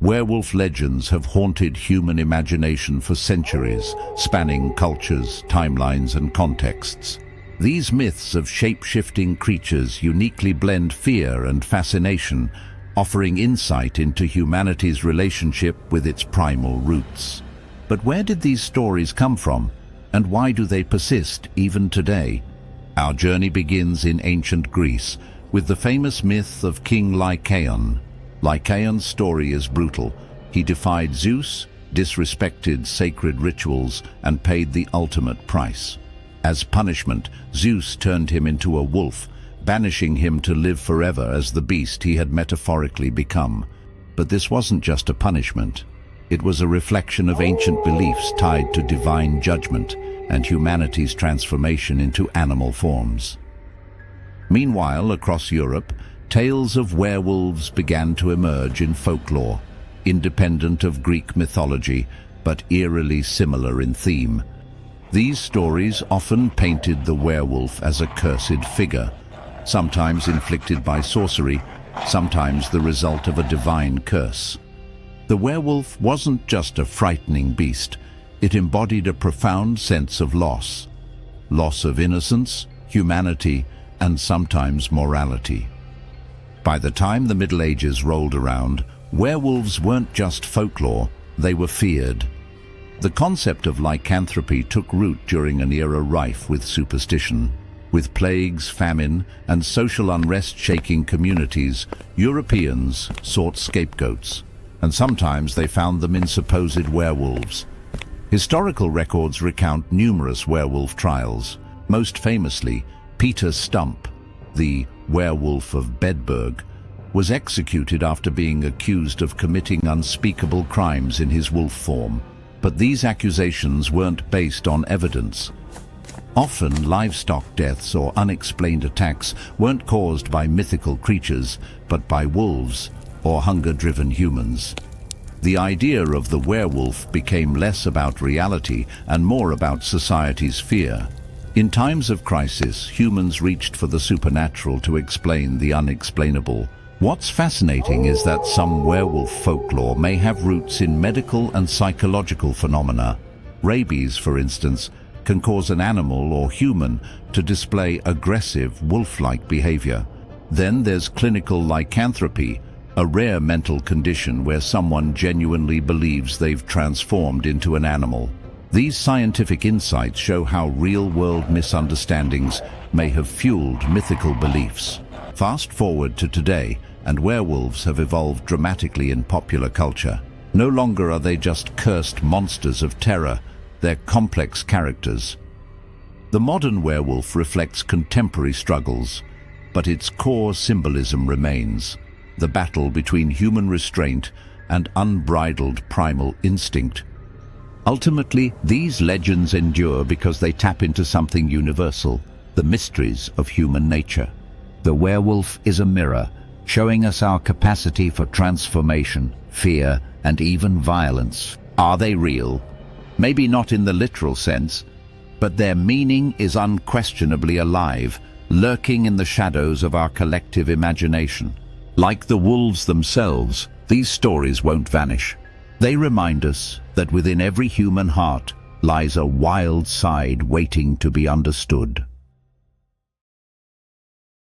Werewolf legends have haunted human imagination for centuries, spanning cultures, timelines, and contexts. These myths of shape-shifting creatures uniquely blend fear and fascination, offering insight into humanity's relationship with its primal roots. But where did these stories come from, and why do they persist even today? Our journey begins in ancient Greece, with the famous myth of King Lycaon. Lycaon's story is brutal. He defied Zeus, disrespected sacred rituals, and paid the ultimate price. As punishment, Zeus turned him into a wolf, banishing him to live forever as the beast he had metaphorically become. But this wasn't just a punishment. It was a reflection of ancient beliefs tied to divine judgment and humanity's transformation into animal forms. Meanwhile, across Europe, tales of werewolves began to emerge in folklore, independent of Greek mythology, but eerily similar in theme. These stories often painted the werewolf as a cursed figure, sometimes inflicted by sorcery, sometimes the result of a divine curse. The werewolf wasn't just a frightening beast, it embodied a profound sense of loss. Loss of innocence, humanity, and sometimes morality. By the time the Middle Ages rolled around, werewolves weren't just folklore, they were feared. The concept of lycanthropy took root during an era rife with superstition. With plagues, famine, and social unrest shaking communities, Europeans sought scapegoats, and sometimes they found them in supposed werewolves. Historical records recount numerous werewolf trials. Most famously, Peter Stump, the werewolf of Bedburg, was executed after being accused of committing unspeakable crimes in his wolf form. But these accusations weren't based on evidence. Often, livestock deaths or unexplained attacks weren't caused by mythical creatures, but by wolves or hunger-driven humans. The idea of the werewolf became less about reality and more about society's fear. In times of crisis, humans reached for the supernatural to explain the unexplainable. What's fascinating is that some werewolf folklore may have roots in medical and psychological phenomena. Rabies, for instance, can cause an animal or human to display aggressive, wolf-like behavior. Then there's clinical lycanthropy, a rare mental condition where someone genuinely believes they've transformed into an animal. These scientific insights show how real-world misunderstandings may have fueled mythical beliefs. Fast forward to today, and werewolves have evolved dramatically in popular culture. No longer are they just cursed monsters of terror, they're complex characters. The modern werewolf reflects contemporary struggles, but its core symbolism remains: the battle between human restraint and unbridled primal instinct. Ultimately, these legends endure because they tap into something universal: the mysteries of human nature. The werewolf is a mirror, showing us our capacity for transformation, fear, and even violence. Are they real? Maybe not in the literal sense, but their meaning is unquestionably alive, lurking in the shadows of our collective imagination. Like the wolves themselves, these stories won't vanish. They remind us that within every human heart lies a wild side waiting to be understood.